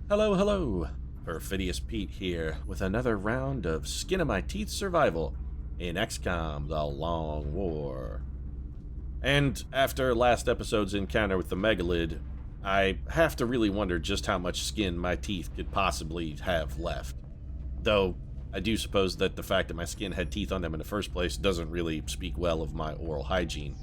Hello, hello. Perfidious Pete here with another round of skin of my teeth survival in XCOM: The Long War. And after last episode's encounter with the megalith, I have to really wonder just how much skin my teeth could possibly have left. Though, I do suppose that the fact that my skin had teeth on them in the first place doesn't really speak well of my oral hygiene.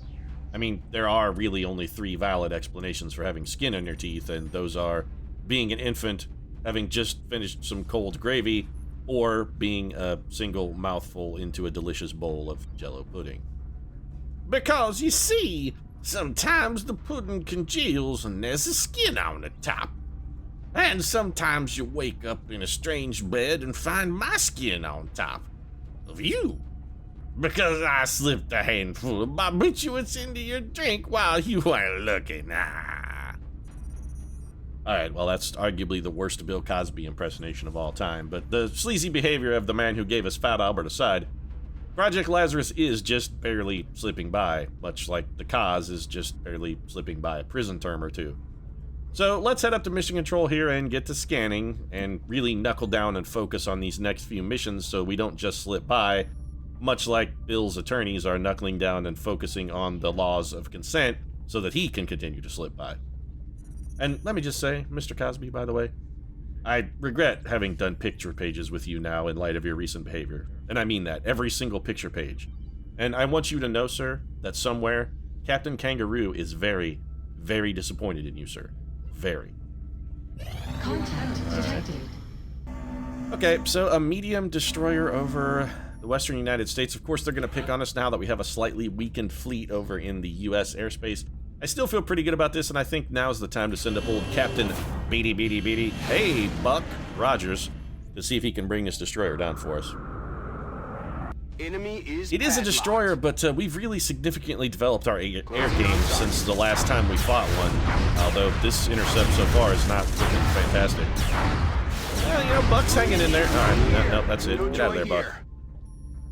I mean, there are really only three valid explanations for having skin on your teeth, and those are being an infant, having just finished some cold gravy, or being a single mouthful into a delicious bowl of Jell-O pudding. Because, you see, sometimes the pudding congeals and there's a skin on the top. And sometimes you wake up in a strange bed and find my skin on top of you. Because I slipped a handful of barbiturates into your drink while you weren't looking. Alright, well, that's arguably the worst Bill Cosby impersonation of all time, but the sleazy behavior of the man who gave us Fat Albert aside, Project Lazarus is just barely slipping by, much like the cause is just barely slipping by a prison term or two. So let's head up to mission control here and get to scanning, and really knuckle down and focus on these next few missions so we don't just slip by, much like Bill's attorneys are knuckling down and focusing on the laws of consent so that he can continue to slip by. And let me just say, Mr. Cosby, by the way, I regret having done picture pages with you now in light of your recent behavior. And I mean that, every single picture page. And I want you to know, sir, that somewhere, Captain Kangaroo is very, very disappointed in you, sir. Very. Contact detected. Okay, so a medium destroyer over the western United States. Of course, they're going to pick on us now that we have a slightly weakened fleet over in the U.S. airspace. I still feel pretty good about this, and I think now's the time to send up old Captain Beady, hey, Buck Rogers, to see if he can bring this destroyer down for us. It is a destroyer, but we've really significantly developed our air game since the last time we fought one, although this intercept so far is not looking fantastic. Well, you know, Buck's hanging in there. Alright, no, that's it. Get out of there, Buck.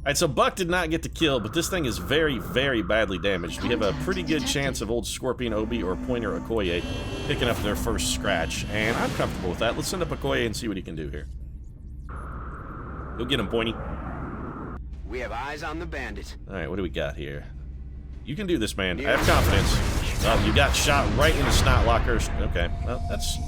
Alright, so Buck did not get the kill, but this thing is very, very badly damaged. We have a pretty good chance of old Scorpion Obi or Pointer Okoye picking up their first scratch, and I'm comfortable with that. Let's send up Okoye and see what he can do here. Go get him, Pointy. We have eyes on the bandit. Alright, what do we got here? You can do this, man. I have confidence. Oh, you got shot right in the snot locker. Okay, well, that's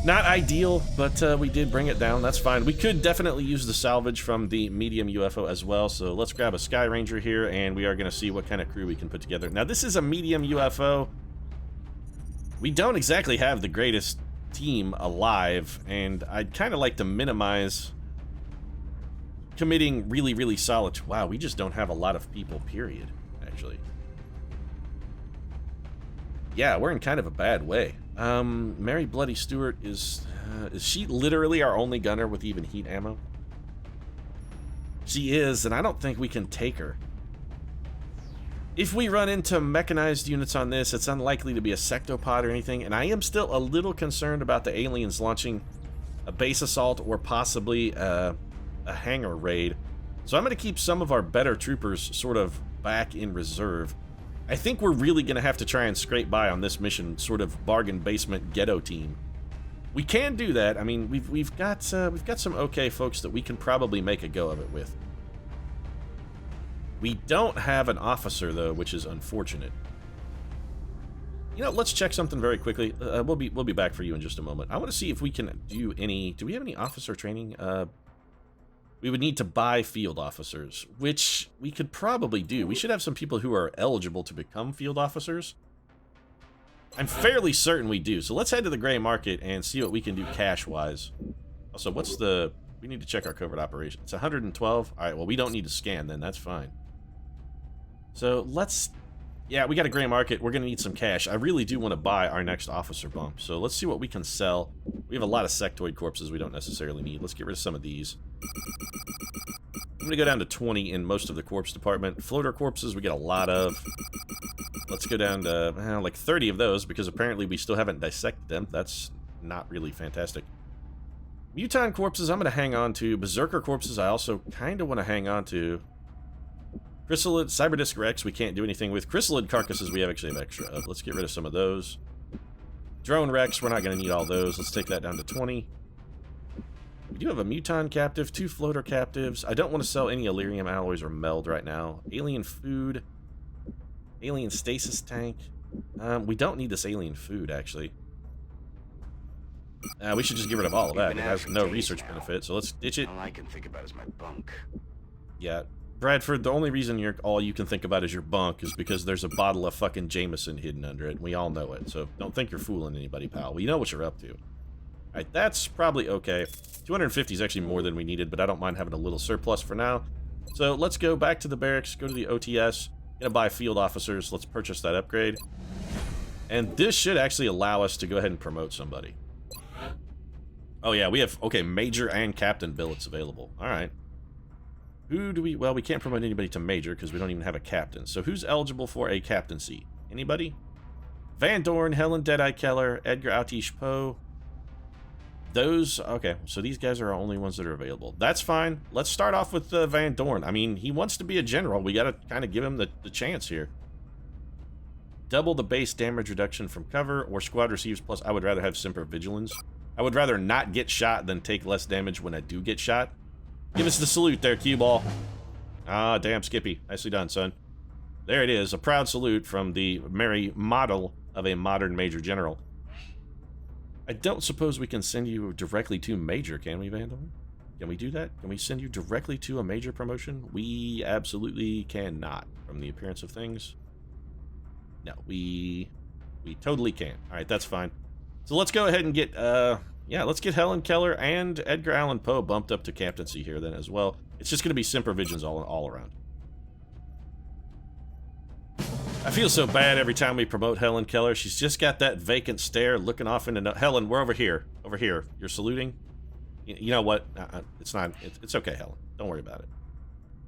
not ideal, but we did bring it down. That's fine. We could definitely use the salvage from the medium UFO as well, so let's grab a Sky Ranger here, and we are going to see what kind of crew we can put together. Now, this is a medium UFO. We don't exactly have the greatest team alive, and I'd kind of like to minimize committing really, really solid... Wow, we just don't have a lot of people, period, actually. Yeah, we're in kind of a bad way. Mary Bloody Stewart is she literally our only gunner with even heat ammo? She is, and I don't think we can take her. If we run into mechanized units on this, it's unlikely to be a sectopod or anything, and I am still a little concerned about the aliens launching a base assault or possibly a hangar raid. So I'm going to keep some of our better troopers sort of back in reserve. I think we're really going to have to try and scrape by on this mission, sort of bargain basement ghetto team. We can do that. I mean, we've got some okay folks that we can probably make a go of it with. We don't have an officer though, which is unfortunate. You know, let's check something very quickly. We'll be back for you in just a moment. I want to see if we can do any. Do we have any officer training? We would need to buy field officers, which we could probably do. We should have some people who are eligible to become field officers. I'm fairly certain we do. So let's head to the gray market and see what we can do cash-wise. Also, what's the... We need to check our covert operation. It's 112. All right, well, we don't need to scan then. That's fine. So let's... Yeah, we got a gray market. We're going to need some cash. I really do want to buy our next officer bump. So let's see what we can sell. We have a lot of sectoid corpses we don't necessarily need. Let's get rid of some of these. I'm going to go down to 20 in most of the corpse department. Floater corpses we get a lot of. Let's go down to like 30 of those because apparently we still haven't dissected them. That's not really fantastic. Muton corpses I'm going to hang on to. Berserker corpses I also kind of want to hang on to. Chrysalid, Cyberdisc Rex we can't do anything with. Chrysalid carcasses we actually have extra of. Let's get rid of some of those. Drone wrecks, we're not going to need all those. Let's take that down to 20. We do have a Muton captive, 2 floater captives. I don't want to sell any Illyrium alloys or meld right now. Alien food. Alien stasis tank. We don't need this alien food, actually. We should just get rid of all of that. It has no research benefit, so let's ditch it. All I can think about is my bunk. Yeah. Bradford, the only reason all you can think about is your bunk is because there's a bottle of fucking Jameson hidden under it. We all know it, so don't think you're fooling anybody, pal. We know what you're up to. Alright, that's probably okay. 250 is actually more than we needed, but I don't mind having a little surplus for now. So let's go back to the barracks, go to the OTS, gonna buy field officers, let's purchase that upgrade. And this should actually allow us to go ahead and promote somebody. Oh yeah, we have, okay, major and captain billets available. Alright. Who do we... Well, we can't promote anybody to major because we don't even have a captain. So who's eligible for a captaincy? Anybody? Van Dorn, Helen Deadeye Keller, Edgar Altish Poe. Those... Okay, so these guys are our only ones that are available. That's fine. Let's start off with Van Dorn. I mean, he wants to be a general. We gotta kind of give him the chance here. Double the base damage reduction from cover or squad receives plus... I would rather have Semper Vigilance. I would rather not get shot than take less damage when I do get shot. Give us the salute there, cue ball. Ah, damn, Skippy. Nicely done, son. There it is, a proud salute from the merry model of a modern Major General. I don't suppose we can send you directly to Major, can we, Vandal? Can we do that? Can we send you directly to a Major promotion? We absolutely cannot, from the appearance of things. No, we totally can't. Alright, that's fine. So let's go ahead and get, yeah, let's get Helen Keller and Edgar Allan Poe bumped up to captaincy here then as well. It's just going to be Semper Vigions all around. I feel so bad every time we promote Helen Keller. She's just got that vacant stare looking off into... Helen, we're over here. Over here. You're saluting? You know what? It's not... It's okay, Helen. Don't worry about it.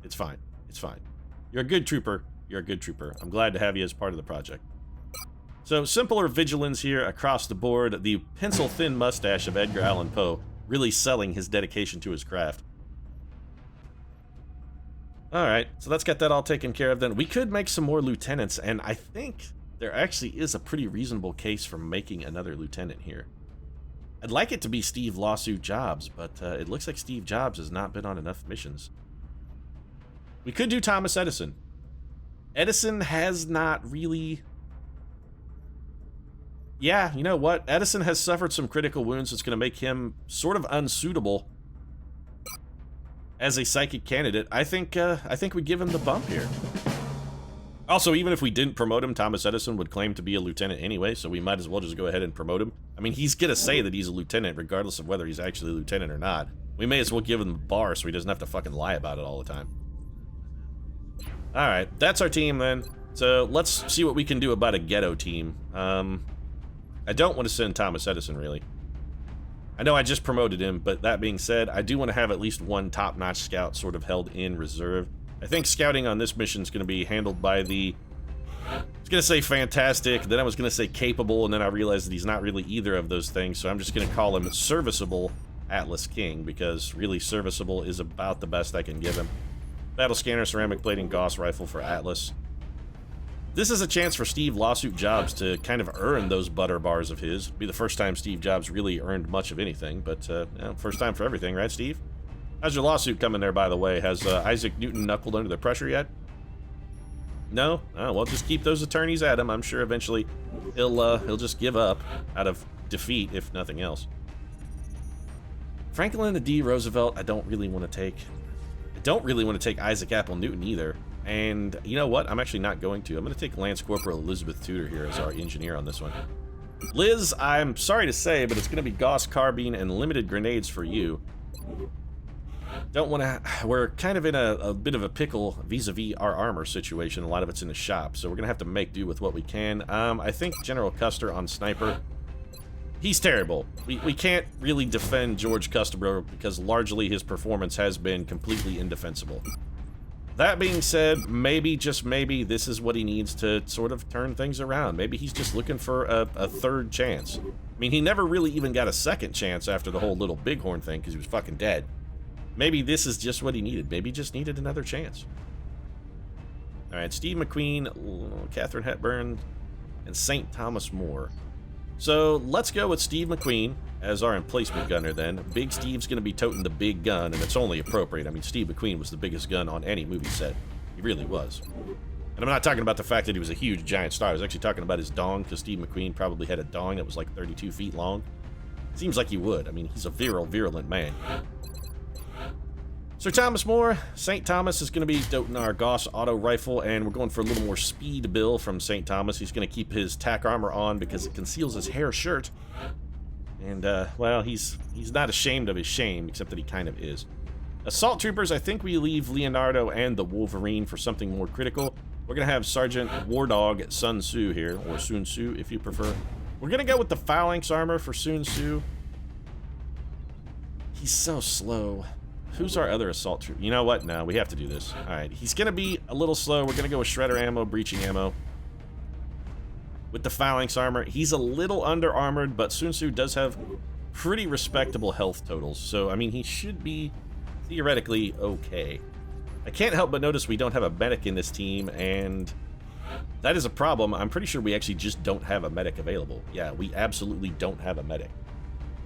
It's fine. It's fine. You're a good trooper. You're a good trooper. I'm glad to have you as part of the project. So, simpler vigilance here across the board. The pencil-thin mustache of Edgar Allan Poe really selling his dedication to his craft. Alright, so let's get that all taken care of then. We could make some more lieutenants, and I think there actually is a pretty reasonable case for making another lieutenant here. I'd like it to be Steve Lawsuit Jobs, but it looks like Steve Jobs has not been on enough missions. We could do Thomas Edison. Edison has not really... Yeah, you know what? Edison has suffered some critical wounds that's going to make him sort of unsuitable as a psychic candidate. I think we give him the bump here. Also, even if we didn't promote him, Thomas Edison would claim to be a lieutenant anyway, so we might as well just go ahead and promote him. I mean, he's going to say that he's a lieutenant regardless of whether he's actually a lieutenant or not. We may as well give him the bar so he doesn't have to fucking lie about it all the time. Alright, that's our team then. So, let's see what we can do about a ghetto team. I don't want to send Thomas Edison, really. I know I just promoted him, but that being said, I do want to have at least one top-notch scout sort of held in reserve. I think scouting on this mission is going to be handled by the... I was going to say fantastic, then I was going to say capable, and then I realized that he's not really either of those things, so I'm just going to call him serviceable Atlas King, because really serviceable is about the best I can give him. Battle scanner, ceramic plating, Gauss rifle for Atlas. This is a chance for Steve Lawsuit Jobs to kind of earn those butter bars of his. It'd be the first time Steve Jobs really earned much of anything, but you know, first time for everything, right, Steve? How's your lawsuit coming there, by the way? Has Isaac Newton knuckled under the pressure yet? No? Oh, well, just keep those attorneys at him. I'm sure eventually he'll just give up out of defeat, if nothing else. Franklin D. Roosevelt, I don't really want to take. I don't really want to take Isaac Apple Newton either. And you know what? I'm actually not going to. I'm going to take Lance Corporal Elizabeth Tudor here as our engineer on this one. Liz, I'm sorry to say, but it's going to be Gauss carbine and limited grenades for you. Don't want to... We're kind of in a bit of a pickle vis-a-vis our armor situation. A lot of it's in the shop, so we're going to have to make do with what we can. I think General Custer on Sniper... He's terrible. We can't really defend George Custer because largely his performance has been completely indefensible. That being said, maybe, just maybe, this is what he needs to sort of turn things around. Maybe he's just looking for a third chance. I mean, he never really even got a second chance after the whole Little Bighorn thing because he was fucking dead. Maybe this is just what he needed. Maybe he just needed another chance. Alright, Steve McQueen, Katharine Hepburn, and St. Thomas More. So let's go with Steve McQueen as our emplacement gunner then. Big Steve's going to be toting the big gun, and it's only appropriate. I mean, Steve McQueen was the biggest gun on any movie set. He really was. And I'm not talking about the fact that he was a huge, giant star. I was actually talking about his dong, because Steve McQueen probably had a dong that was like 32 feet long. Seems like he would. I mean, he's a virulent man. Sir Thomas More, St. Thomas is going to be doting our Gauss auto rifle, and we're going for a little more speed bill from St. Thomas. He's going to keep his tack armor on because it conceals his hair shirt. And, well, he's not ashamed of his shame, except that he kind of is. Assault Troopers, I think we leave Leonardo and the Wolverine for something more critical. We're going to have Sergeant Wardog Sun Tzu here, or Sun Tzu if you prefer. We're going to go with the Phalanx armor for Sun Tzu. He's so slow. Who's our other assault trooper? You know what? No, we have to do this. Alright, he's going to be a little slow. We're going to go with shredder ammo, breaching ammo. With the Phalanx armor. He's a little under-armored, but Sun Tzu does have pretty respectable health totals. So, I mean, he should be theoretically okay. I can't help but notice we don't have a medic in this team, and that is a problem. I'm pretty sure we actually just don't have a medic available. Yeah, we absolutely don't have a medic.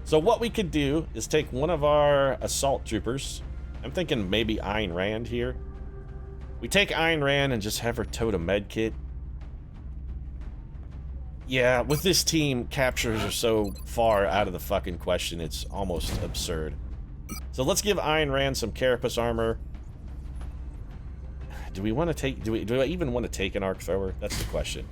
So what we could do is take one of our assault troopers. I'm thinking maybe Ayn Rand here. We take Ayn Rand and just have her tote a med kit. Yeah, with this team, captures are so far out of the fucking question, it's almost absurd. So let's give Ayn Rand some carapace armor. Do we want to take, do I even want to take an arc thrower? That's the question.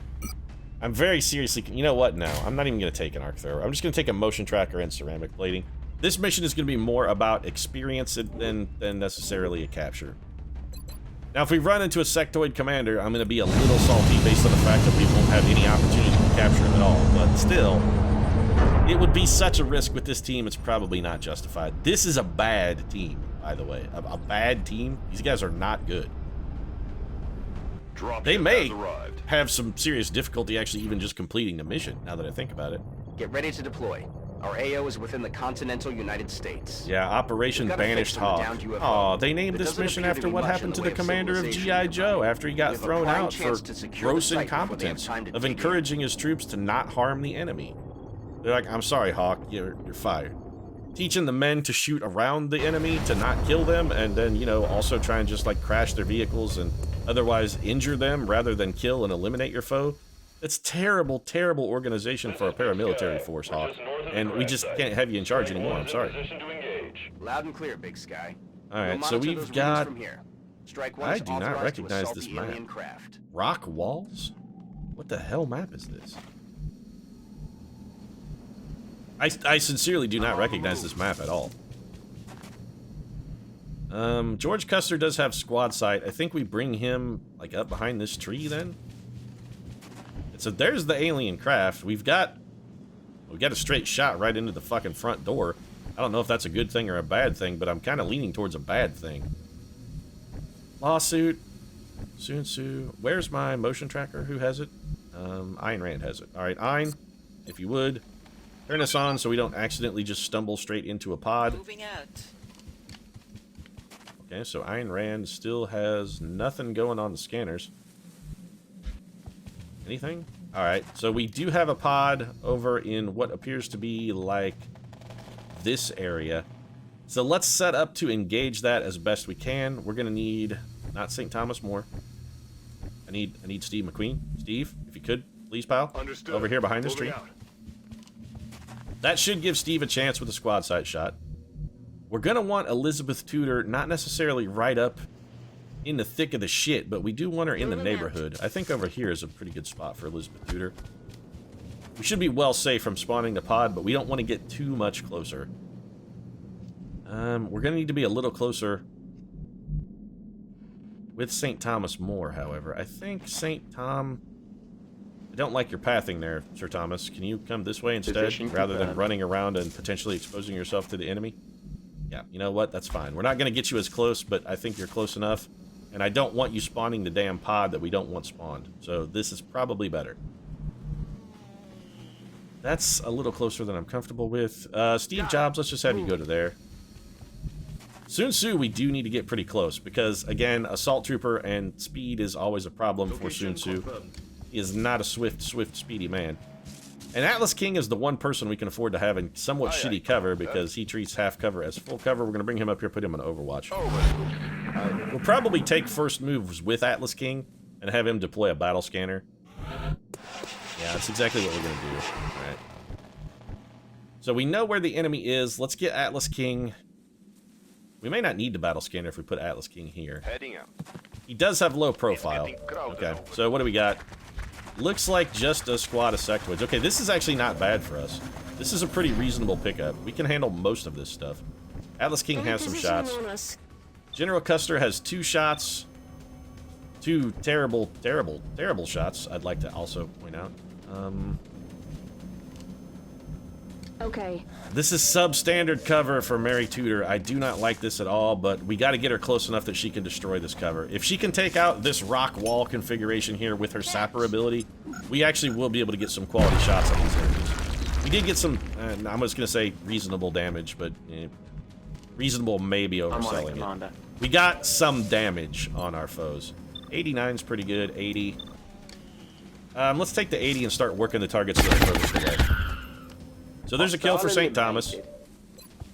I'm very seriously, you know what? No, I'm not even going to take an arc thrower. I'm just going to take a motion tracker and ceramic plating. This mission is going to be more about experience than necessarily a capture. Now, if we run into a sectoid commander, I'm going to be a little salty based on the fact that we won't have any opportunity to capture him at all. But still, it would be such a risk with this team, it's probably not justified. This is a bad team, by the way. A bad team. These guys are not good. They may have some serious difficulty actually even just completing the mission, now that I think about it. Get ready to deploy. Our AO is within the continental United States. Yeah, Operation Banished Hawk. Aw, they named this mission after what happened to the commander of G.I. Joe after he got thrown out for gross incompetence of encouraging his troops to not harm the enemy. They're like, I'm sorry, Hawk, you're fired. Teaching the men to shoot around the enemy, to not kill them, and then, you know, also try and just, like, crash their vehicles and otherwise injure them rather than kill and eliminate your foe. It's terrible, terrible organization for a paramilitary force, Hawk. And we just can't have you in charge anymore, I'm sorry. Loud and clear, Big Sky. Alright, so we've got... I do not recognize this map. Rock walls? What the hell map is this? I sincerely do not recognize this map at all. George Custer does have squad sight. I think we bring him, like, up behind this tree, then? So there's the alien craft. We've got a straight shot right into the fucking front door. I don't know if that's a good thing or a bad thing, but I'm kind of leaning towards a bad thing. Lawsuit. Sun Tzu. Where's my motion tracker? Who has it? Ayn Rand has it. Alright, Ayn, if you would, turn us on so we don't accidentally just stumble straight into a pod. Moving out. Okay, so Ayn Rand still has nothing going on the scanners. Anything? Alright, so we do have a pod over in what appears to be like this area. So let's set up to engage that as best we can. We're gonna need, not St. Thomas More. I need Steve McQueen. Steve, if you could, please, pal. Understood. Over here behind this tree. That should give Steve a chance with a squad sight shot. We're gonna want Elizabeth Tudor, not necessarily right up in the thick of the shit, but we do want her in the neighborhood. I think over here is a pretty good spot for Elizabeth Tudor. We should be well safe from spawning the pod, but we don't want to get too much closer. We're gonna need to be a little closer with St. Thomas More, however. I think St. Tom... I don't like your pathing there, Sir Thomas. Can you come this way instead, rather than running around and potentially exposing yourself to the enemy? Yeah, you know what? That's fine. We're not going to get you as close, but I think you're close enough. And I don't want you spawning the damn pod that we don't want spawned. So this is probably better. That's a little closer than I'm comfortable with. Steve Jobs, let's just have you go to there. Sun Tzu, we do need to get pretty close, because, again, Assault Trooper and speed is always a problem for Sun Tzu. He is not a swift, speedy man. And Atlas King is the one person we can afford to have in somewhat shitty cover because he treats half cover as full cover. We're going to bring him up here, put him on Overwatch. We'll probably take first moves with Atlas King and have him deploy a battle scanner. Yeah, that's exactly what we're going to do. All right. So we know where the enemy is. Let's get Atlas King. We may not need the battle scanner if we put Atlas King here. Heading out. He does have low profile. Okay, so what do we got? Looks like just a squad of sectoids. Okay, this is actually not bad for us. This is a pretty reasonable pickup. We can handle most of this stuff. Atlas King has some shots. General Custer has 2 shots. 2 terrible, terrible, terrible shots, I'd like to also point out. Okay. This is substandard cover for Mary Tudor. I do not like this at all, but we got to get her close enough that she can destroy this cover. If she can take out this rock wall configuration here with her sapper ability, we actually will be able to get some quality shots on these enemies. We did get some, I'm just going to say reasonable damage, but reasonable maybe overselling it. We got some damage on our foes. 89 is pretty good, 80. Let's take the 80 and start working the targets that are furthest away. So there's a kill for St. Thomas.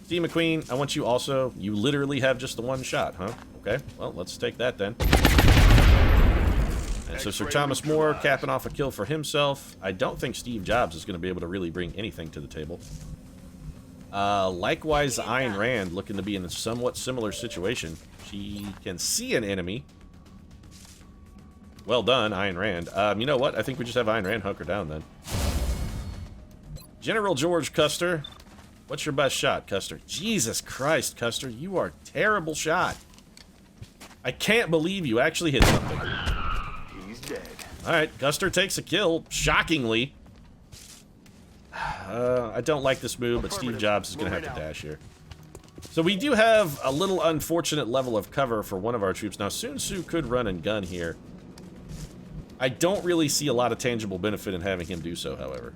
Steve McQueen, I want you also. You literally have just the 1 shot, huh? Okay, well, let's take that then. And so Sir Thomas More capping off a kill for himself. I don't think Steve Jobs is going to be able to really bring anything to the table. Likewise, Ayn Rand looking to be in a somewhat similar situation. She can see an enemy. Well done, Ayn Rand. You know what? I think we just have Ayn Rand hunker down then. General George Custer, what's your best shot, Custer? Jesus Christ, Custer, you are a terrible shot. I can't believe you actually hit something. He's dead. Alright, Custer takes a kill, shockingly. I don't like this move, but Steve Jobs is going to have to dash here. So we do have a little unfortunate level of cover for one of our troops. Now, Sun Tzu could run and gun here. I don't really see a lot of tangible benefit in having him do so, however.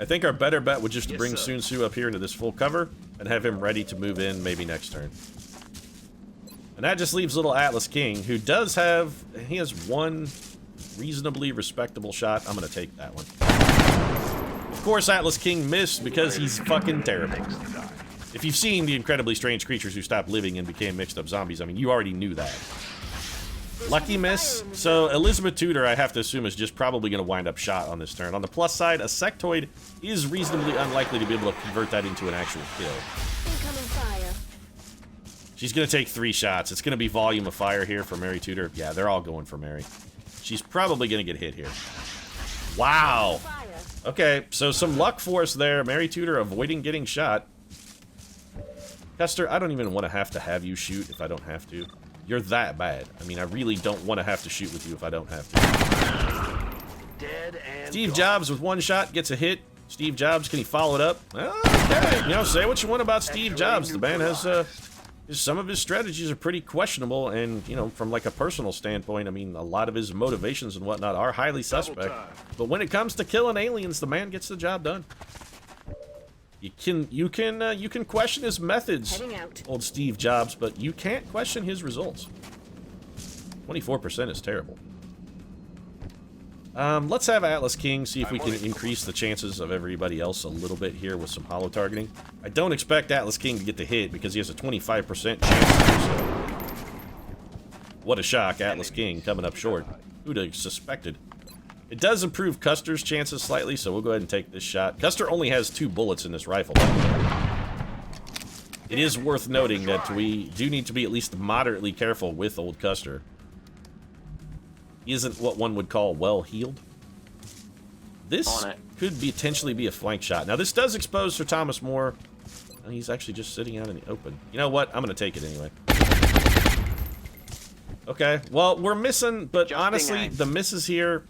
I think our better bet would just to bring Sun Tzu up here into this full cover and have him ready to move in maybe next turn. And that just leaves little Atlas King, who does have, he has 1 reasonably respectable shot. I'm going to take that one. Of course, Atlas King missed because he's fucking terrible. If you've seen the incredibly strange creatures who stopped living and became mixed up zombies, I mean, you already knew that. Lucky miss. So Elizabeth Tudor, I have to assume, is just probably going to wind up shot on this turn. On the plus side, a sectoid is reasonably unlikely to be able to convert that into an actual kill. Incoming fire. She's going to take 3 shots. It's going to be volume of fire here for Mary Tudor. Yeah, they're all going for Mary. She's probably going to get hit here. Wow. Okay, so some luck for us there. Mary Tudor avoiding getting shot. Custer, I don't even want to have you shoot if I don't have to. You're that bad. I mean, I really don't want to have to shoot with you if I don't have to. Dead and Steve Jobs with 1 shot gets a hit. Steve Jobs, can he follow it up? Okay, you know, say what you want about Steve Jobs. The man has, some of his strategies are pretty questionable, and, you know, from like a personal standpoint, I mean, a lot of his motivations and whatnot are highly suspect. But when it comes to killing aliens, the man gets the job done. You can question his methods, old Steve Jobs, but you can't question his results. 24% is terrible. Let's have Atlas King, see if we can increase the chances of everybody else a little bit here with some hollow targeting. I don't expect Atlas King to get the hit because he has a 25% chance to do so. What a shock, Atlas King coming up short. Who'd have suspected? It does improve Custer's chances slightly, so we'll go ahead and take this shot. Custer only has 2 bullets in this rifle. It is worth noting that we do need to be at least moderately careful with old Custer. He isn't what one would call well-heeled. This could potentially be a flank shot. Now, this does expose Sir Thomas More. He's actually just sitting out in the open. You know what? I'm going to take it anyway. Okay, well, we're missing, but honestly, the misses here,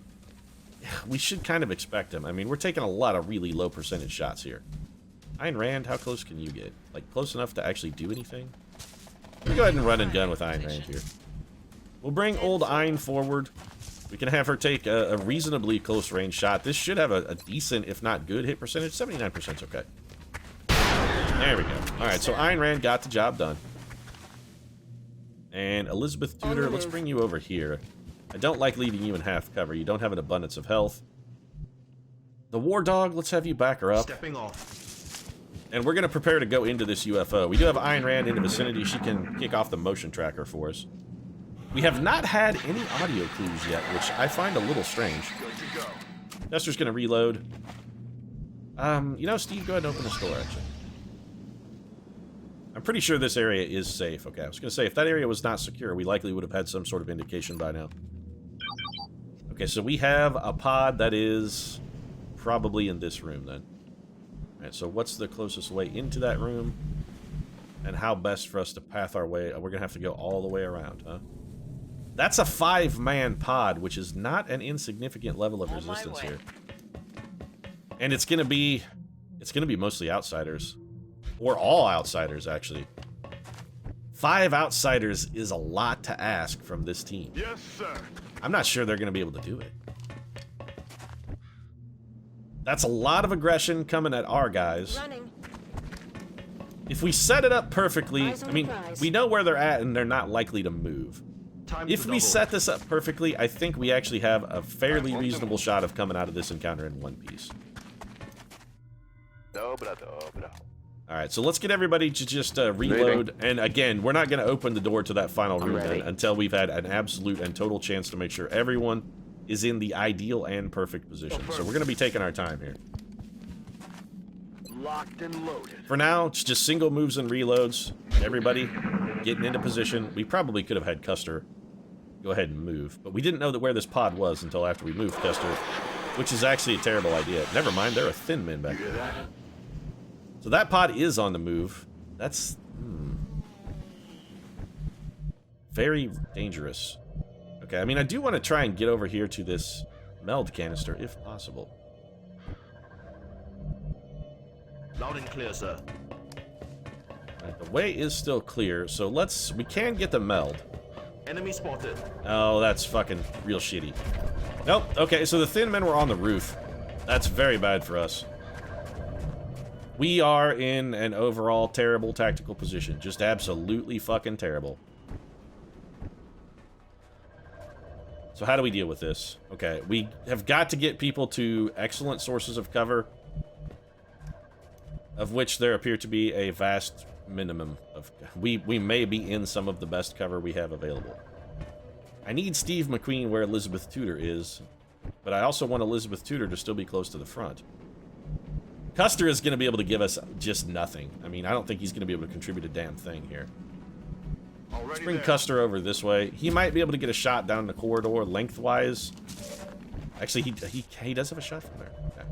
we should kind of expect them. I mean, we're taking a lot of really low percentage shots here. Ayn Rand, how close can you get? Like, close enough to actually do anything? We'll go ahead and run and gun with Ayn Rand here. We'll bring old Ayn forward. We can have her take a reasonably close range shot. This should have a decent, if not good, hit percentage. 79% is okay. There we go. Alright, so Ayn Rand got the job done. And Elizabeth Tudor, let's bring you over here. I don't like leaving you in half cover. You don't have an abundance of health. The War Dog, let's have you back her up. Stepping off. And we're going to prepare to go into this UFO. We do have Ayn Rand in the vicinity. She can kick off the motion tracker for us. We have not had any audio clues yet, which I find a little strange. Chester's going to reload. You know, Steve, go ahead and open this door, actually. I'm pretty sure this area is safe. Okay, I was going to say, if that area was not secure, we likely would have had some sort of indication by now. Okay, so we have a pod that is probably in this room, then. Alright, so what's the closest way into that room? And how best for us to path our way? We're going to have to go all the way around, huh? That's a 5-man pod, which is not an insignificant level of resistance here. And it's going to be mostly outsiders. Or all outsiders, actually. 5 outsiders is a lot to ask from this team. Yes, sir. I'm not sure they're going to be able to do it. That's a lot of aggression coming at our guys. Running. If we set it up perfectly, Eyes on I mean, the prize. we know where they're at and they're not likely to move. If we set this up perfectly, I think we actually have a fairly reasonable shot of coming out of this encounter in one piece. Dobra, dobra. Alright, so let's get everybody to just reload. And again, we're not going to open the door to that final room then until we've had an absolute and total chance to make sure everyone is in the ideal and perfect position. So we're going to be taking our time here. Locked and loaded. For now, it's just single moves and reloads. Everybody getting into position. We probably could have had Custer go ahead and move, but we didn't know that where this pod was until after we moved Custer, which is actually a terrible idea. Never mind, there are thin men back there. So that pod is on the move. That's very dangerous. Okay, I mean, I do want to try and get over here to this meld canister, if possible. Loud and clear, sir. Right, the way is still clear, so we can get the meld. Enemy spotted. Oh, that's fucking real shitty. Nope, okay, so the thin men were on the roof. That's very bad for us. We are in an overall terrible tactical position. Just absolutely fucking terrible. So how do we deal with this? Okay, we have got to get people to excellent sources of cover, of which there appear to be a vast minimum of... We may be in some of the best cover we have available. I need Steve McQueen where Elizabeth Tudor is, but I also want Elizabeth Tudor to still be close to the front. Custer is going to be able to give us just nothing. I mean, I don't think he's going to be able to contribute a damn thing here. Let's bring Custer over this way. He might be able to get a shot down the corridor lengthwise. Actually, he does have a shot from there. Okay.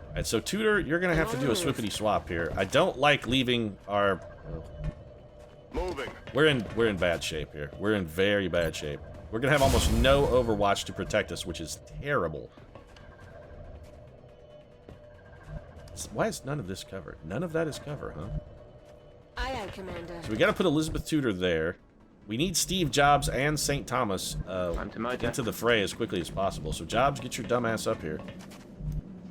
Alright, so Tudor, you're going to have to do a swippity swap here. I don't like leaving our... Moving. We're in bad shape here. We're in very bad shape. We're going to have almost no Overwatch to protect us, which is terrible. Why is none of this covered? None of that is cover, huh? Aye, aye, Commander. So we got to put Elizabeth Tudor there. We need Steve Jobs and St. Thomas into the fray as quickly as possible. So Jobs, get your dumb ass up here.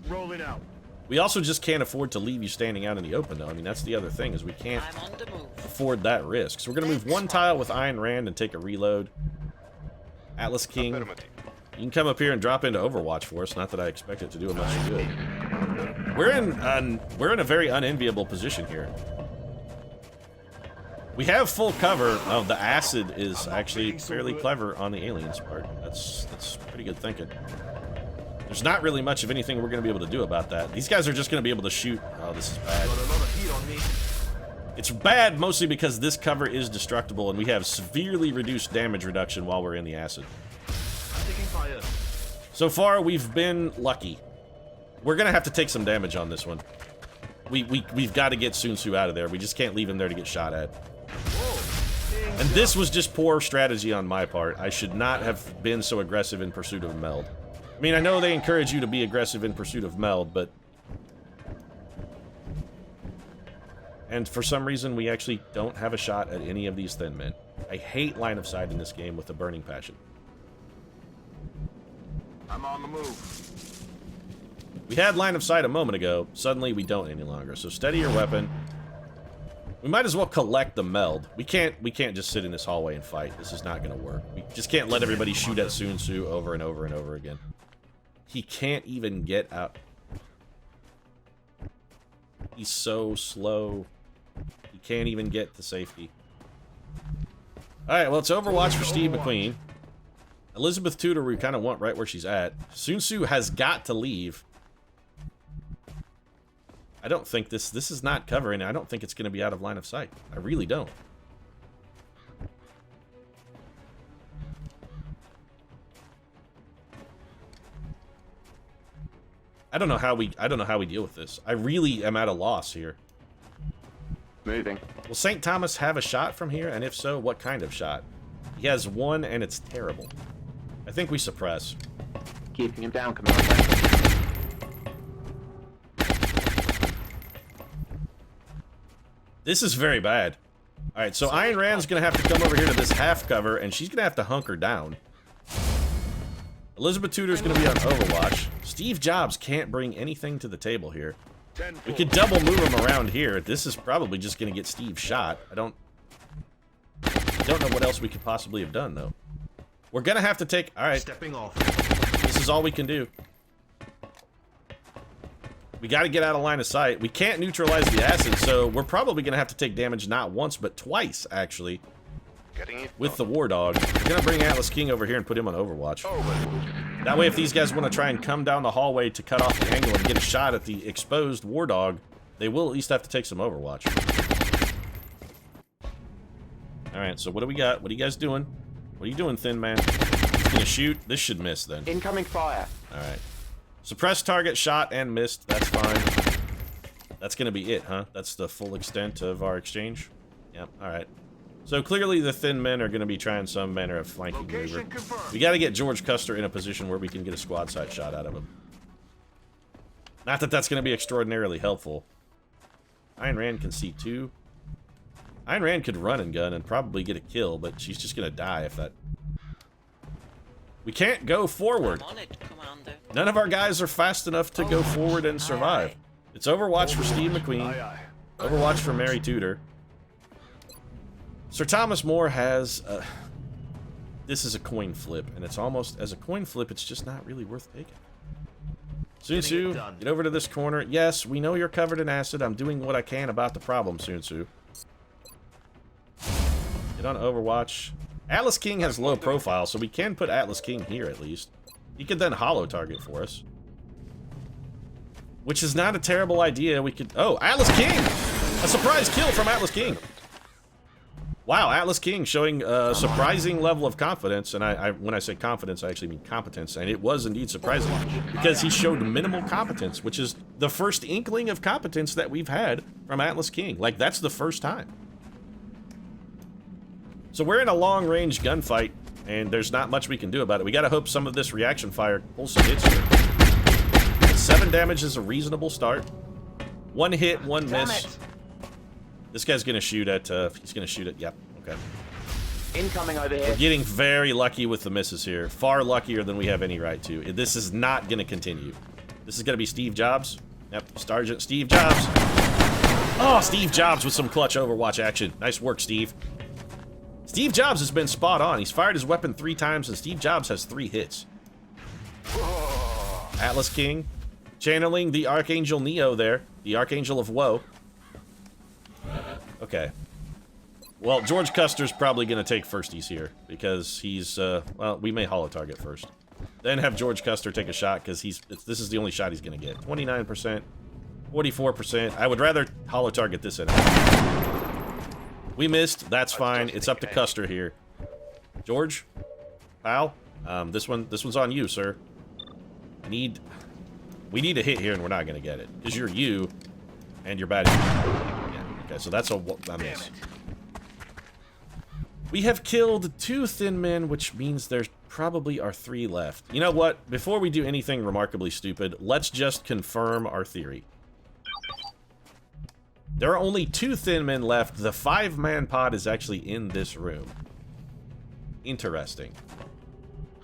Rolling out. We also just can't afford to leave you standing out in the open, though. I mean, that's the other thing, is we can't afford that risk. So we're going to move one tile with Ayn Rand and take a reload. Atlas King, you can come up here and drop into Overwatch for us. Not that I expect it to do much good. We're in a very unenviable position here. We have full cover. Oh, the acid is actually fairly clever on the aliens' part. That's pretty good thinking. There's not really much of anything we're going to be able to do about that. These guys are just going to be able to shoot. Oh, this is bad. It's bad mostly because this cover is destructible and we have severely reduced damage reduction while we're in the acid. Taking fire. So far, we've been lucky. We're going to have to take some damage on this one. We've got to get Sun Tzu out of there. We just can't leave him there to get shot at. And this was just poor strategy on my part. I should not have been so aggressive in pursuit of meld. I mean, I know they encourage you to be aggressive in pursuit of meld, but... And for some reason, we actually don't have a shot at any of these thin men. I hate line of sight in this game with a burning passion. I'm on the move. We had line of sight a moment ago. Suddenly, we don't any longer. So steady your weapon. We might as well collect the meld. We can't just sit in this hallway and fight. This is not going to work. We just can't let everybody shoot at Sun Tzu over and over and over again. He can't even get out. He's so slow. He can't even get to safety. Alright, well, it's Overwatch for Steve McQueen. Elizabeth Tudor, we kind of want right where she's at. Sun Tzu has got to leave. I don't think this is not covering. I don't think it's going to be out of line of sight. I really don't. I don't know how we deal with this. I really am at a loss here. Moving. Will St. Thomas have a shot from here? And if so, what kind of shot? He has one, and it's terrible. I think we suppress. Keeping him down, Commander. This is very bad. Alright, so Ayn Rand's gonna have to come over here to this half cover, and she's gonna have to hunker down. Elizabeth Tudor's gonna be on Overwatch. Steve Jobs can't bring anything to the table here. We could double move him around here. This is probably just gonna get Steve shot. I don't know what else we could possibly have done, though. We're gonna have to take... Alright. Stepping off. This is all we can do. We gotta get out of line of sight. We can't neutralize the acid, so we're probably gonna have to take damage not once, but twice, actually. With the War Dog. We're gonna bring Atlas King over here and put him on Overwatch. That way, if these guys want to try and come down the hallway to cut off the angle and get a shot at the exposed War Dog, they will at least have to take some Overwatch. Alright, so what do we got? What are you guys doing? What are you doing, Thin Man? He's gonna shoot? This should miss, then. Incoming fire. Alright. Suppress target, shot, and missed. That's fine. That's gonna be it, huh? That's the full extent of our exchange? Yep, alright. So clearly the Thin Men are gonna be trying some manner of flanking maneuver. We gotta get George Custer in a position where we can get a squad side shot out of him. Not that that's gonna be extraordinarily helpful. Ayn Rand can see too. Ayn Rand could run and gun and probably get a kill, but she's just gonna die if that... We can't go forward. I'm on it, Commander. None of our guys are fast enough to go forward and survive. It's Overwatch for Steve McQueen. Overwatch for Mary Tudor. Sir Thomas More has... this is a coin flip, and it's almost... As a coin flip, it's just not really worth taking. Sun Tzu, get over to this corner. Yes, we know you're covered in acid. I'm doing what I can about the problem, Sun Tzu. Get on Overwatch. Atlas King has low profile, so we can put Atlas King here at least. He could then hollow target for us. Which is not a terrible idea. We could... Oh, Atlas King! A surprise kill from Atlas King! Wow, Atlas King showing a surprising level of confidence. And when I say confidence, I actually mean competence. And it was indeed surprising. Because he showed minimal competence, which is the first inkling of competence that we've had from Atlas King. Like, that's the first time. So we're in a long-range gunfight, and there's not much we can do about it. We gotta hope some of this reaction fire pulls some hits here. 7 damage is a reasonable start. 1 hit, 1 miss. This guy's gonna shoot at, he's gonna shoot at, yep, okay. Incoming over here. We're getting very lucky with the misses here. Far luckier than we have any right to. This is not gonna continue. This is gonna be Steve Jobs. Yep, Sergeant Steve Jobs. Oh, Steve Jobs with some clutch Overwatch action. Nice work, Steve. Steve Jobs has been spot on. He's fired his weapon 3 times, and Steve Jobs has 3 hits. Atlas King, channeling the Archangel Neo there, the Archangel of Woe. Okay. Well, George Custer's probably going to take firsties here, because he's, well, we may hollow target first. Then have George Custer take a shot, because this is the only shot he's going to get. 29%, 44%. I would rather hollow target this in. We missed. That's fine. It's up to Custer here. George? Pal? This one's on you, sir. We need a hit here, and we're not going to get it. Because you're you, and you're bad. Yeah, okay, so that's a miss. We have killed 2 Thin Men, which means there probably are 3 left. You know what? Before we do anything remarkably stupid, let's just confirm our theory. There are only 2 Thin Men left. The 5-man pod is actually in this room. Interesting.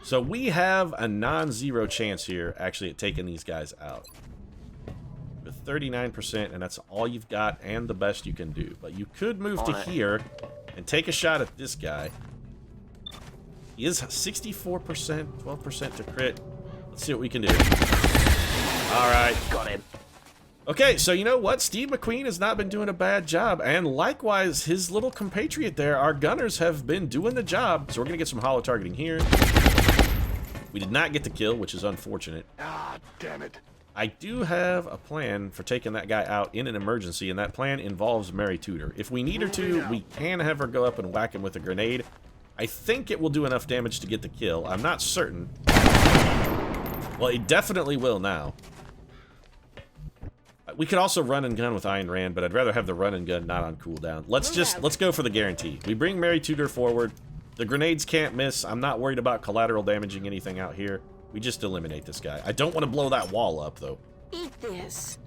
So we have a non-zero chance here, actually, at taking these guys out. With 39%, and that's all you've got and the best you can do. But you could move to here and take a shot at this guy. He is 64%, 12% to crit. Let's see what we can do. All right. Got him. Okay, so you know what? Steve McQueen has not been doing a bad job, and likewise, his little compatriot there, our gunners, have been doing the job. So we're gonna get some hollow targeting here. We did not get the kill, which is unfortunate. Ah, damn it. I do have a plan for taking that guy out in an emergency, and that plan involves Mary Tudor. If we need her to, we can have her go up and whack him with a grenade. I think it will do enough damage to get the kill. I'm not certain. Well, it definitely will now. We could also run and gun with Ayn Rand, but I'd rather have the run and gun not on cooldown. Let's go for the guarantee. We bring Mary Tudor forward. The grenades can't miss. I'm not worried about collateral damaging anything out here. We just eliminate this guy. I don't want to blow that wall up, though. Eat this.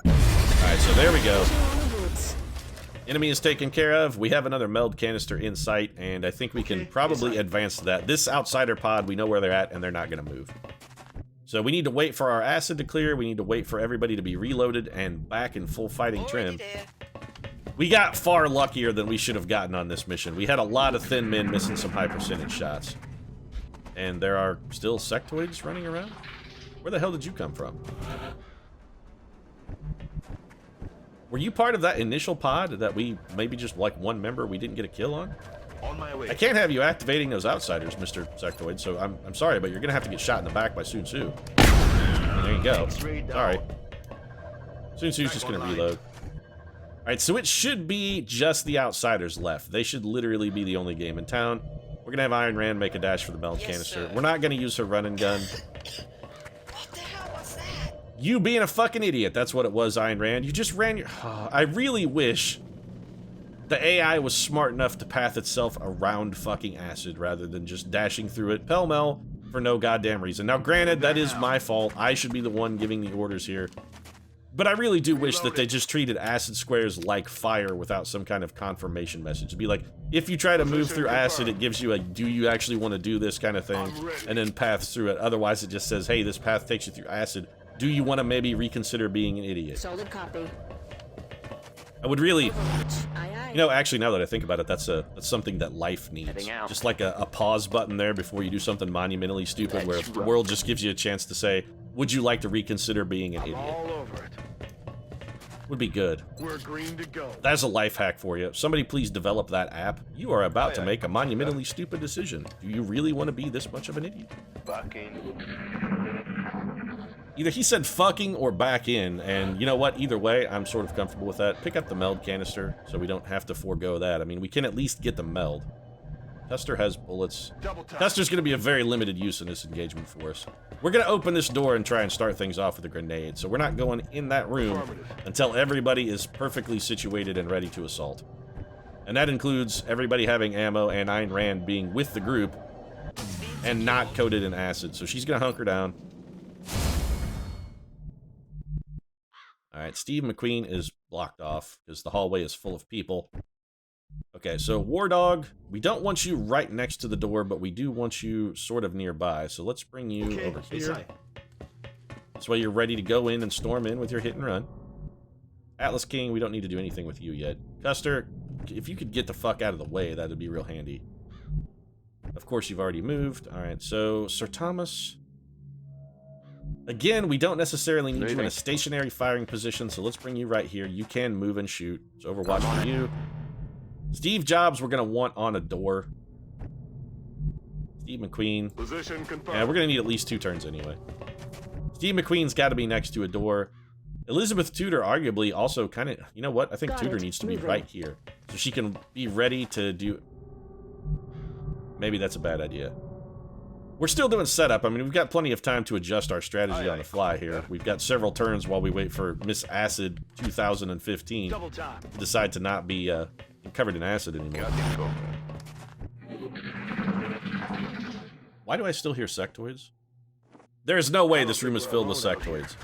Alright, so there we go. Enemy is taken care of. We have another meld canister in sight, and I think we can probably advance to that. This outsider pod, we know where they're at, and they're not going to move. So we need to wait for our acid to clear. We need to wait for everybody to be reloaded and back in full fighting trim. We got far luckier than we should have gotten on this mission. We had a lot of thin men missing some high percentage shots. And there are still sectoids running around? Where the hell did you come from? Were you part of that initial pod that we maybe just like one member we didn't get a kill on? On my way. I can't have you activating those outsiders, Mr. Sectoid, so I'm sorry, but you're gonna have to get shot in the back by Sun Tzu. And there you go. Sorry. Sun Tzu's just gonna reload. Alright, so it should be just the outsiders left. They should literally be the only game in town. We're gonna have Ayn Rand make a dash for the meld canister. We're not gonna use her run and gun. What the hell was that? You being a fucking idiot, that's what it was, Ayn Rand. You just ran your... I really wish the AI was smart enough to path itself around fucking acid rather than just dashing through it pell-mell for no goddamn reason. Now, granted, that is my fault. I should be the one giving the orders here. But I really do wish that they just treated acid squares like fire without some kind of confirmation message. It'd be like, if you try to move through acid, it gives you a, do you actually want to do this kind of thing, and then paths through it. Otherwise, it just says, hey, this path takes you through acid. Do you want to maybe reconsider being an idiot? Solid copy. I would really... Overwatch. Aye, aye. You know, actually, now that I think about it, that's something that life needs. Heading out. Just like a pause button there before you do something monumentally stupid, where the world just gives you a chance to say, would you like to reconsider being an I'm idiot? all over it. Would be good. We're green to go. That's a life hack for you. Somebody please develop that app. You are about to make a monumentally stupid decision. Do you really want to be this much of an idiot? Either he said fucking or back in, and you know what? Either way, I'm sort of comfortable with that. Pick up the meld canister, so we don't have to forego that. I mean, we can at least get the meld. Custer has bullets. Custer's going to be a very limited use in this engagement for us. We're going to open this door and try and start things off with a grenade, so we're not going in that room until everybody is perfectly situated and ready to assault. And that includes everybody having ammo and Ayn Rand being with the group and not coated in acid, so she's going to hunker down. Alright, Steve McQueen is blocked off because the hallway is full of people. Okay, so War Dog, we don't want you right next to the door, but we do want you sort of nearby. So let's bring you over here. This way you're ready to go in and storm in with your hit and run. Atlas King, we don't need to do anything with you yet. Custer, if you could get the fuck out of the way, that'd be real handy. Of course, you've already moved. Alright, so Sir Thomas... Again, we don't necessarily need you in a stationary firing position, so let's bring you right here. You can move and shoot. So Overwatch for you. Steve Jobs, we're going to want on a door. Steve McQueen. Position confirmed. Yeah, we're going to need at least 2 turns anyway. Steve McQueen's got to be next to a door. Elizabeth Tudor, arguably, also kind of... You know what? I think Tudor needs to be right here. So she can be ready to do... Maybe that's a bad idea. We're still doing setup. I mean, we've got plenty of time to adjust our strategy on the fly here. We've got several turns while we wait for Miss Acid 2015 to decide to not be covered in acid anymore. Why do I still hear sectoids? There is no way this room is filled with sectoids.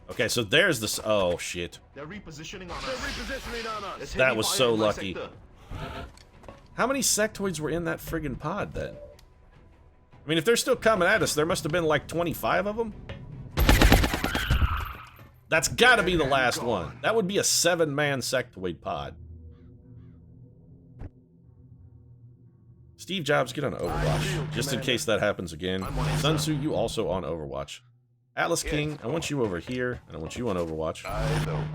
Okay, so there's this... Oh, shit. They're repositioning on They're us. repositioning on us. That was so lucky. How many sectoids were in that friggin' pod, then? I mean, if they're still coming at us, there must have been like 25 of them. That's gotta be the last one. That would be a 7-man sectoid pod. Steve Jobs, get on Overwatch, just in case that happens again. Sun Tzu, you also on Overwatch. Atlas King, I want you over here, and I want you on Overwatch. Eyes open.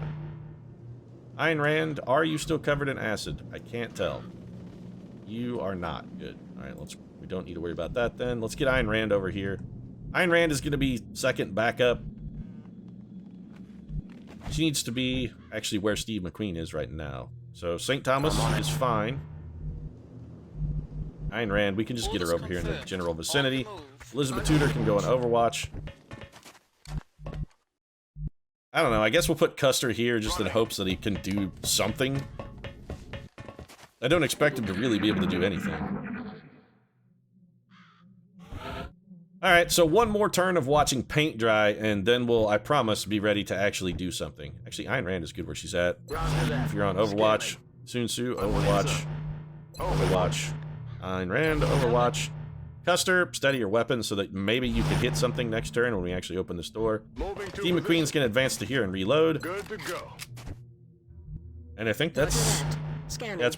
Ayn Rand, are you still covered in acid? I can't tell. You are not. Good. Alright, we don't need to worry about that then. Let's get Ayn Rand over here. Ayn Rand is going to be second backup. She needs to be actually where Steve McQueen is right now. So St. Thomas is fine. Ayn Rand, we can just get her over here in the general vicinity. Elizabeth Tudor can go on Overwatch. I don't know, I guess we'll put Custer here just in hopes that he can do something. I don't expect him to really be able to do anything. Alright, so one more turn of watching paint dry, and then we'll, I promise, be ready to actually do something. Actually, Ayn Rand is good where she's at. If you're on Overwatch, Sun Tzu, Overwatch, Overwatch, Ayn Rand, Overwatch. Custer, steady your weapon so that maybe you can hit something next turn when we actually open this door. Steve McQueen's gonna advance to here and reload. Good to go. And I think that's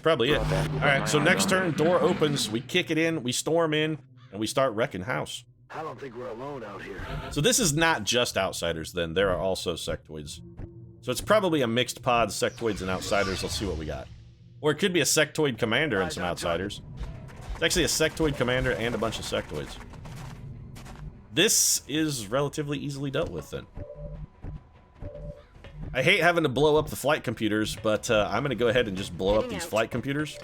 probably it. Alright, so next turn, door opens, we kick it in, we storm in, and we start wrecking house. I don't think we're alone out here. So this is not just outsiders then, there are also sectoids. So it's probably a mixed pod, sectoids and outsiders. Let's see what we got. Or it could be a sectoid commander and some outsiders. It's actually a sectoid commander and a bunch of sectoids. This is relatively easily dealt with then. I hate having to blow up the flight computers, but I'm gonna go ahead and just blow up these flight computers.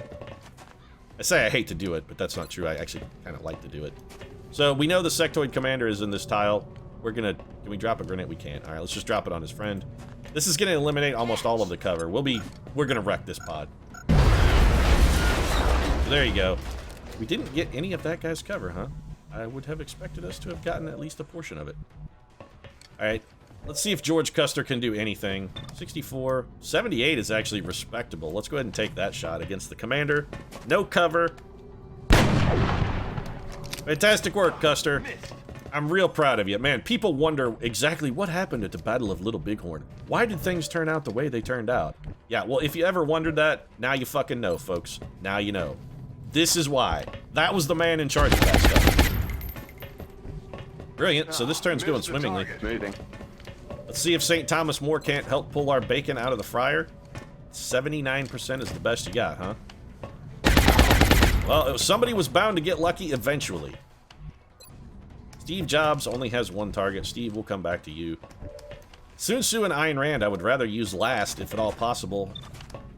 I say I hate to do it, but that's not true. I actually kind of like to do it. So we know the sectoid commander is in this tile. We're gonna, can we drop a grenade? We can't. All right, let's just drop it on his friend. This is gonna eliminate almost all of the cover. We're gonna wreck this pod. So there you go. We didn't get any of that guy's cover, huh? I would have expected us to have gotten at least a portion of it. All right, let's see if George Custer can do anything. 64, 78 is actually respectable. Let's go ahead and take that shot against the commander. No cover. Fantastic work, Custer. I'm real proud of you. Man, people wonder exactly what happened at the Battle of Little Bighorn. Why did things turn out the way they turned out? Yeah, well, if you ever wondered that, now you fucking know, folks. Now you know. This is why. That was the man in charge of that stuff. Brilliant. So this turn's going swimmingly. Let's see if St. Thomas More can't help pull our bacon out of the fryer. 79% is the best you got, huh? Well, somebody was bound to get lucky eventually. Steve Jobs only has one target. Steve, we'll come back to you. Sun Tzu and Ayn Rand I would rather use last, if at all possible.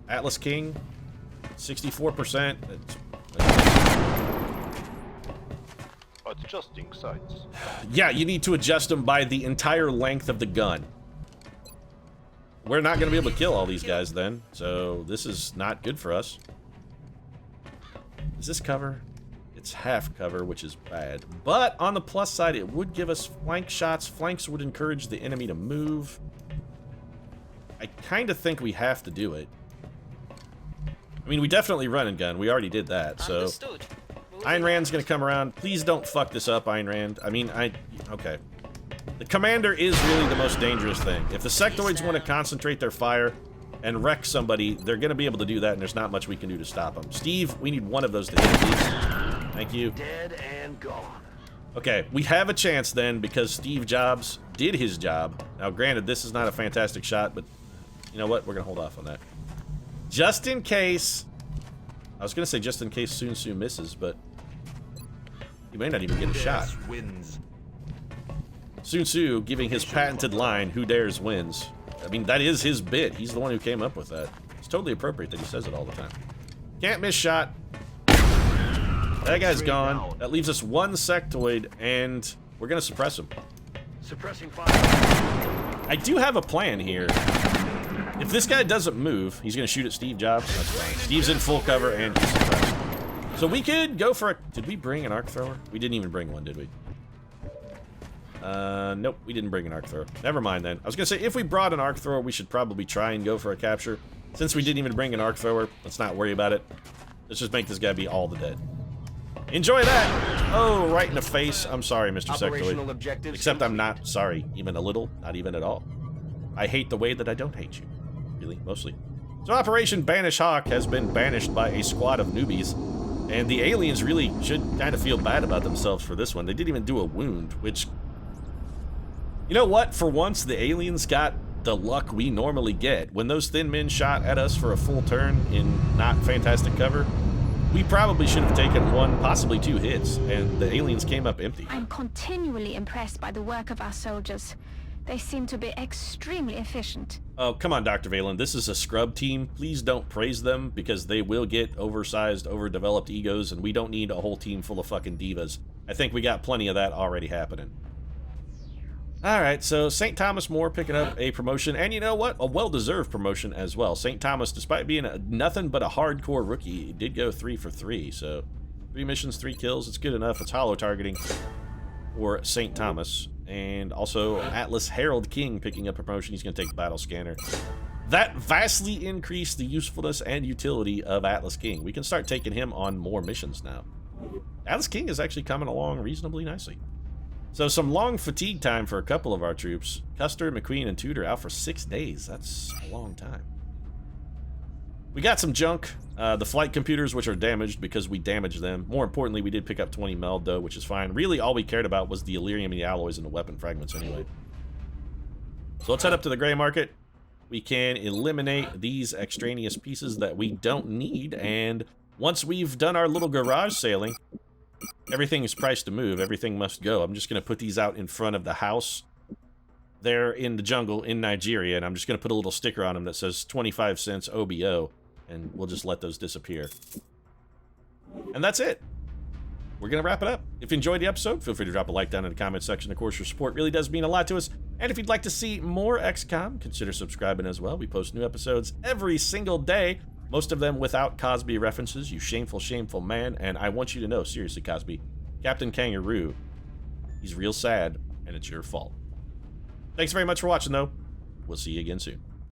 Atlas King, 64%. Adjusting sights. Yeah, you need to adjust them by the entire length of the gun. We're not going to be able to kill all these guys then, so this is not good for us. Is this cover? It's half cover, which is bad. But on the plus side, it would give us flank shots. Flanks would encourage the enemy to move. I kind of think we have to do it. I mean, we definitely run and gun. We already did that, so... Understood. Ayn Rand's gonna come around. Please don't fuck this up, Ayn Rand. I mean, okay. The commander is really the most dangerous thing. If the sectoids want to concentrate their fire and wreck somebody, they're gonna be able to do that, and there's not much we can do to stop them. Steve, we need one of those to hit, please. Thank you. Dead and gone. Okay, we have a chance then, because Steve Jobs did his job. Now, granted, this is not a fantastic shot, but you know what? We're gonna hold off on that. Just in case... I was gonna say just in case Sun Tzu misses, but... he may not even get a shot. Wins. Sun Tzu giving his patented line, "Who dares wins." I mean, that is his bit. He's the one who came up with that. It's totally appropriate that he says it all the time. Can't miss shot. That guy's gone. That leaves us one sectoid, and we're gonna suppress him. Suppressing fire. I do have a plan here. If this guy doesn't move, he's gonna shoot at Steve Jobs. That's fine. Steve's in full cover, and he's suppressed. So we could go for a... did we bring an arc thrower? We didn't even bring one, did we? Nope, we didn't bring an arc thrower. Never mind then. I was gonna say, if we brought an arc thrower, we should probably try and go for a capture. Since we didn't even bring an arc thrower, let's not worry about it. Let's just make this guy be all the dead. Enjoy that! Oh, right in the face. I'm sorry, Mr. Operational Sectoid. objectives Except I'm not sorry, even a little, not even at all. I hate the way that I don't hate you. Really, mostly. So Operation Banish Hawk has been banished by a squad of newbies. And the aliens really should kind of feel bad about themselves for this one. They didn't even do a wound, which... You know what? For once, the aliens got the luck we normally get. When those thin men shot at us for a full turn in not fantastic cover, we probably should have taken 1, possibly 2 hits, and the aliens came up empty. I'm continually impressed by the work of our soldiers. They seem to be extremely efficient. Oh, come on, Dr. Valen. This is a scrub team. Please don't praise them, because they will get oversized, overdeveloped egos, and we don't need a whole team full of fucking divas. I think we got plenty of that already happening. Alright, so St. Thomas More picking up a promotion, and you know what? A well-deserved promotion as well. St. Thomas, despite being nothing but a hardcore rookie, did go 3 for 3, so 3 missions, 3 kills. It's good enough. It's hollow targeting for St. Thomas. And also Atlas Herald King picking up a promotion. He's going to take the battle scanner. That vastly increased the usefulness and utility of Atlas King. We can start taking him on more missions now. Atlas King is actually coming along reasonably nicely. So some long fatigue time for a couple of our troops. Custer, McQueen, and Tudor out for 6 days. That's a long time. We got some junk. The flight computers, which are damaged because we damaged them. More importantly, we did pick up 20 meld, though, which is fine. Really, all we cared about was the Illyrium and the alloys and the weapon fragments anyway. So let's head up to the gray market. We can eliminate these extraneous pieces that we don't need, and once we've done our little garage sailing, everything is priced to move. Everything must go. I'm just going to put these out in front of the house there in the jungle in Nigeria, and I'm just going to put a little sticker on them that says 25 cents OBO, and we'll just let those disappear. And that's it. We're going to wrap it up. If you enjoyed the episode, feel free to drop a like down in the comment section. Of course, your support really does mean a lot to us. And if you'd like to see more XCOM, consider subscribing as well. We post new episodes every single day. Most of them without Cosby references, you shameful, shameful man. And I want you to know, seriously, Cosby, Captain Kangaroo, he's real sad, and it's your fault. Thanks very much for watching, though. We'll see you again soon.